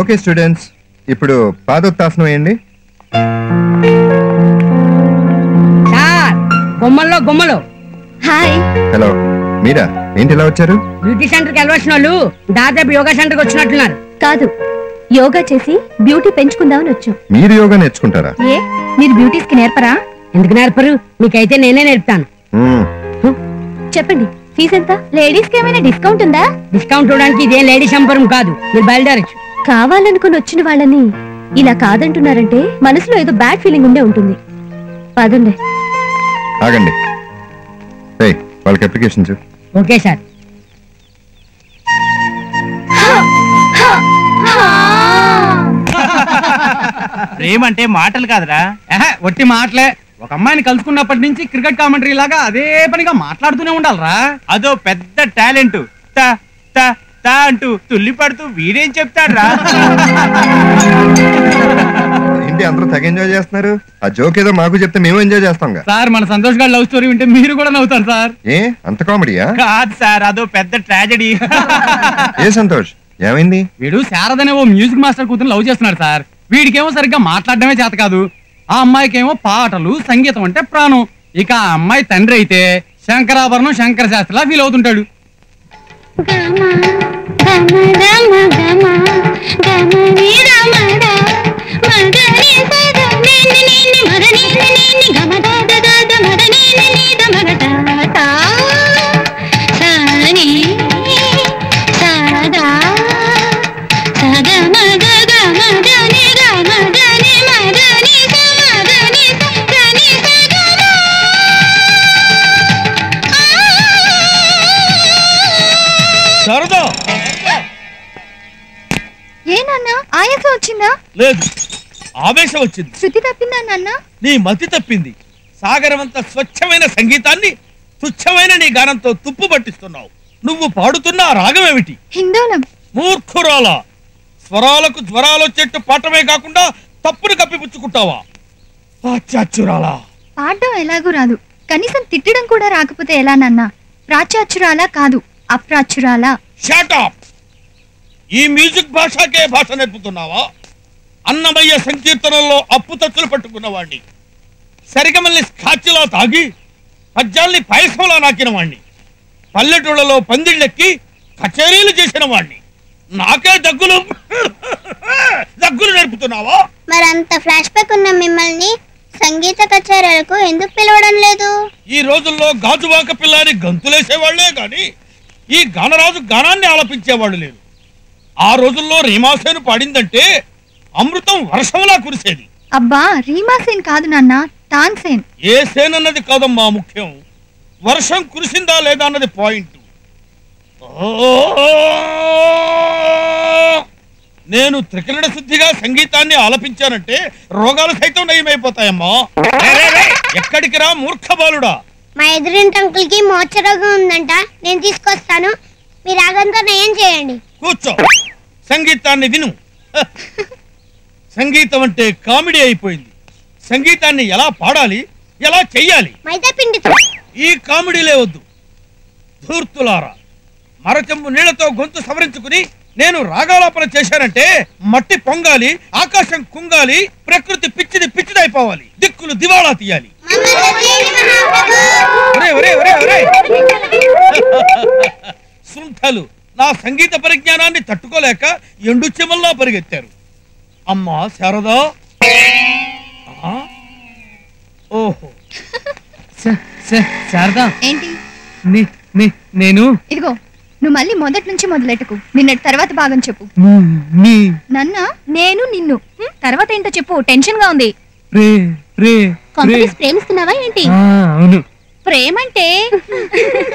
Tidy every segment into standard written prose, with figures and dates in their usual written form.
Okay students, ఇప్పుడు పాదోత్తాసనం వేయండి. గుమ్మల్లో గుమ్మలు. Hi. Hello, మీరా? ఏంటి ఇలా వచ్చారు? బ్యూటీ సెంటర్ కి వెళ్ళవలసిన వాళ్ళు దాదాపు యోగా సెంటర్ కి వచ్చినట్టున్నారు. కాదు, యోగా చేసి బ్యూటీ పెంచుకుందామని వచ్చాం. మీరు యోగా నేర్చుకుంటారా? ఏ, మీరు బ్యూటీస్ కి నేర్పరా? ఎందుకు నేర్పరు? మీకైతే నేనే నేర్పుతాను. చెప్పండి, ఫీజు ఎంత? లేడీస్ కి ఏమైనా డిస్కౌంట్ ఉందా? డిస్కౌంట్ ఇవ్వడానికి ఇదేం లేడీ సంపరం కాదు. మీరు బయలుదేరచ్చు. కావాలనుకుని వచ్చిన వాళ్ళని ఇలా కాదంటున్నారంటే మనసులో ఏదో బ్యాడ్ ఫీలింగ్ ఉండే ఉంటుంది. పదండి. ఆగండి, వాళ్ళకి అప్లికేషన్. Okay sir. ప్రేమంటే మాటలు కాదురా, ఒట్టి మాటలే. ఒక అమ్మాయిని కలుసుకున్నప్పటి నుంచి క్రికెట్ కామెంటరీ లాగా అదే పనిగా మాట్లాడుతూనే ఉండాలరా. అదో పెద్ద టాలెంట్. అంటూ తుల్లి పడుతూ వీడేం చెప్తాడ్రా? ఏంటి అందరూ తెగ ఎంజాయ్ చేస్తున్నారు? ఆ జోక్ ఏదో మాకు చెప్తే మేము ఎంజాయ్ చేస్తాం. సార్, మన సంతోష్ గారి లవ్ స్టోరీ వింటే మీరు కూడా నవ్వుతారు సార్. ఏ అంత కామెడీయా? కాదు సార్, అదో పెద్ద ట్రాజెడీ. ఏ సంతోష్, ఏమైంది? వీడు శారదనే ఓ మ్యూజిక్ మాస్టర్ కూతురు లవ్ చేస్తున్నాడు సార్. వీడికేమో సరిగ్గా మాట్లాడడమే చేత కాదు. ఆ అమ్మాయికేమో పాటలు సంగీతం అంటే ప్రాణం. ఇక ఆ అమ్మాయి తండ్రి అయితే శంకరాభరణం శంకర శాస్త్రిలా ఫీల్ అవుతుంటాడు. ఏ నాన్న, ఆయాసం వచ్చిందా? లేదు, ఆవేశం వచ్చింది. శృతి తప్పిందా నాన్న? నీ మతి తప్పింది. సాగరమంత స్వచ్ఛమైన సంగీతాన్ని తుచ్చమైన నీ గానంతో తుప్పు పట్టిస్తున్నావు. నువ్వు పాడుతున్న ఆ రాగం ఏమిటి? హిందోళం. మూర్ఖురాల, స్వరాలకు జ్వరాలు వచ్చేట్టు పాటమే కాకుండా తప్పును కప్పిపుచ్చుకుంటావా? పాశ్చాత్యురాలా. పాడడం ఎలాగూ రాదు, కనీసం తిట్టడం కూడా రాకపోతే ఎలా నాన్న? ప్రాచ్యాచురాలా కాదు, అప్రాచురాలా. Shut up. ఈ మ్యూజిక్ భాషకే భాష నేర్పుతున్నావా? అన్నమయ్య సంకీర్తనల్లో అప్పు తచ్చులు పట్టుకున్నవాణ్ణి, సరిగమల్ని స్కాచ్లా తాగి పద్యాల్ని పాయసంలా నాకిన వాణ్ణి, పల్లెటూళ్ళలో పందిళ్ళెక్కి కచేరీలు చేసిన వాణ్ణి. నాకే దగ్గులు నేర్పుతున్నావా? మరంత ఫ్లాష్ బ్యాక్ ఉన్న మిమ్మల్ని సంగీత కచేరీలకు ఎందుకు పిలవడం లేదు? ఈ రోజుల్లో గాజువాక పిల్లని గంతులేసేవాళ్లే గాని ఈ గానరాజు గానాన్ని ఆలపించేవాళ్ళు లేరు. ఆ రోజుల్లో రీమాసేను పాడిందంటే అమృతం వర్షంలా కురిసేది. అబ్బా, రీమాసేన్ కాదు నాన్న, తాన్సేన్. ఏ సేన్ అన్నది కాదమ్మా ముఖ్యం, వర్షం కురిసిందా లేదా అన్నది పాయింట్. నేను త్రికరణ శుద్ధిగా సంగీతాన్ని ఆలపించానంటే రోగాలు సైతం నయమైపోతాయమ్మా. ఎక్కడికి రా మూర్ఖ బాలుడా. మా ఎదురింటి అంకుల్ కి మోచ రోగం ఉందంట, నేను తీసుకొస్తాను. మీరు రాగంతో నయం చేయండి. కూర్చో, సంగీతాన్ని విను. సంగీతం అంటే కామెడీ అయిపోయింది. సంగీతాన్ని ఎలా పాడాలి, ఎలా చెయ్యాలి? మైదా పిండితో. ఈ కామెడీలే వద్దు. ధూర్తులారా, మరచెంబు నీళ్లతో గొంతు సవరించుకుని నేను రాగాలాపన చేశానంటే మట్టి పొంగాలి, ఆకాశం కుంగాలి, ప్రకృతి పిచ్చిదైపోవాలి, దిక్కులు దివాళా తీయాలి. శృంఠలు నా సంగీత పరిజ్ఞానాన్ని తట్టుకోలేక ఎండు చెమల్లా పరిగెత్తారు. అమ్మా శారదా. ఓహో, శారదా ఏంటి? నేను ఇదిగో, నువ్వు మళ్ళీ మొదటి నుంచి మొదలెట్టుకు. నిన్నటి తర్వాత భాగం చెప్పు. నన్న నేను నిన్ను తర్వాత ఏంటో చెప్పు. టెన్షన్ గా ఉంది. ప్రేమిస్తున్నావా ఏంటి? అవును. ప్రేమంటే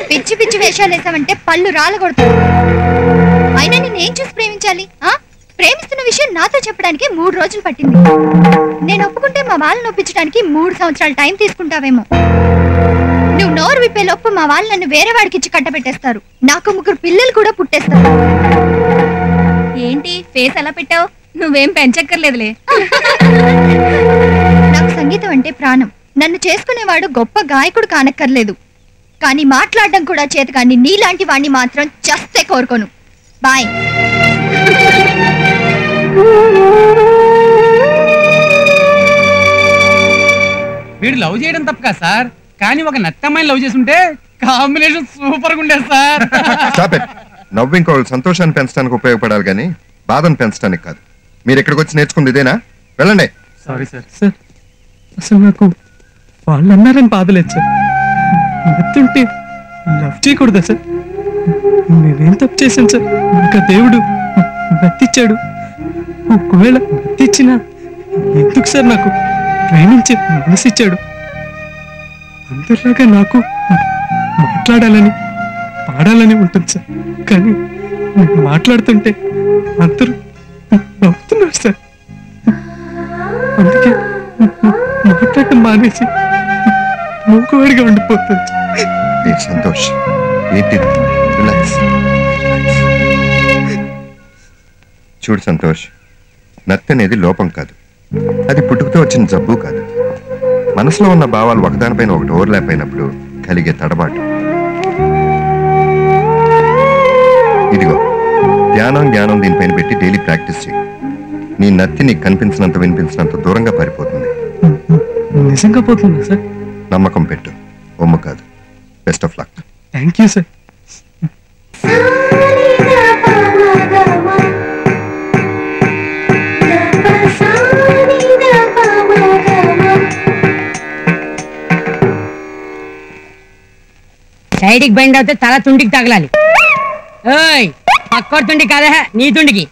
పిచ్చి పిచ్చి వేషాలు వేసావంటే పళ్ళు రాలగొడతావు. అయినా నేనేం చూసి ప్రేమించాలి? ప్రేమిస్తున్న విషయం నాతో చెప్పడానికి 3 రోజులు పట్టింది. నేను ఒప్పుకుంటే మా వాళ్ళని ఒప్పించడానికి 3 సంవత్సరాల టైం తీసుకుంటావేమో. నువ్వు నోరు విప్పే లోపు మా వాళ్ళు నన్ను వేరే వాడికి ఇచ్చి కట్టబెట్టేస్తారు. నాకు 3 పిల్లలు కూడా పుట్టేస్తారు. ఏంటి ఫేస్ ఎలా పెట్టావు? నువ్వేం పెంచక్కర్లేదులే. నాకు సంగీతం అంటే ప్రాణం. నన్ను చేసుకునేవాడు గొప్ప గాయకుడు కానక్కర్లేదు, కానీ మాట్లాడడం కూడా చేత కానీ నీలాంటి వాడిని మాత్రం చస్తే కోరుకోను. బాయ్. తప్పు కాదు సార్, కానీ ఒక నత్తమ్మాయిని లవ్ చేస్తుంటే కాంబినేషన్ సూపర్ గా ఉండేది సార్. Stop it. నవ్వు ఇంకోళ్ళు సంతోషాన్ని పెంచడానికి ఉపయోగపడాలి కానీ బాధను పెంచడానికి కాదు. మీరు ఇక్కడికి వచ్చి నేర్చుకుంది ఇదేనా? వెళ్ళండి. Sorry sir. సార్ అసలు నాకు వాళ్ళు అన్నారని బాధలేదు సార్. నత్తుంటే లవ్ చేయకూడదా సార్? నేనేం తప్పు చేశాను సార్? ఇంకా దేవుడు నత్తిచ్చాడు. ఒకవేళ నత్తిచ్చినా ఎందుకు సార్ నాకు ప్రేమించే మనసిచ్చాడు? అందరిలాగా నాకు మాట్లాడాలని పాడాలని ఉంటుంది సార్, కానీ నేను మాట్లాడుతుంటే అందరూ నవ్వుతున్నారు సార్. అందుకే మాట్లాడటం మానేసి మూకువాడిగా ఉండిపోతుంది. సంతోష్, రిలాక్స్. చూడు సంతోష్, నత్తి అనేది లోపం కాదు, అది పుట్టుకతో వచ్చిన జబ్బు కాదు. మనసులో ఉన్న భావాలు ఒకదానిపైన ఒకటి ఓవర్లాప్ అయినప్పుడు కలిగే తడబాటు. ఇదిగో ధ్యానం జ్ఞానం దీనిపైన పెట్టి డైలీ ప్రాక్టీస్ చేయి. నీ నత్తి నీకు కనిపించినంత వినిపించినంత దూరంగా పారిపోతుంది. నిజంగా పోతుందా సార్? నమ్మకం పెట్టు, ఒమ్ము కాదు. Best of luck. Thank you sir. సైడ్కి బెండ్ అవుతే తల తుండికి తగలాలి. ఓయ్ పక్కోడి తుండి కాదా, నీ తుండికి.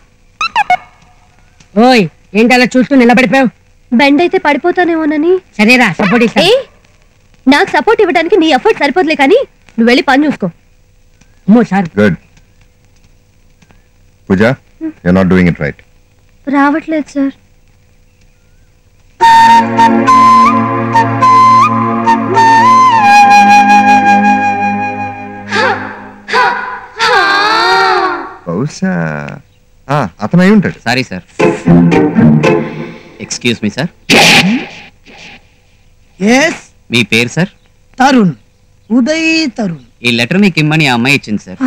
ఓయ్ ఏంటి అలా చూస్తూ నిలబడిపోయావు? బెండ్ అయితే పడిపోతానేమోనని. సరేరా సపోర్ట్ ఇస్తా. నాకు సపోర్ట్ ఇవ్వడానికి నీ ఎఫర్ట్ సరిపోతులే, కానీ నువ్వు వెళ్ళి పని చూసుకో. అమ్మో sir. Good. Pooja, you're not doing it right. రావట్లేదు సార్. బహుశా అతనై ఉంటాడు. Sorry sir. Excuse me sir. మీ పేరు సార్? తరుణ్, ఉదయ్ తరుణ్. ఈ లెటర్ మీకు ఇమ్మని ఆ అమ్మాయి ఇచ్చింది సార్.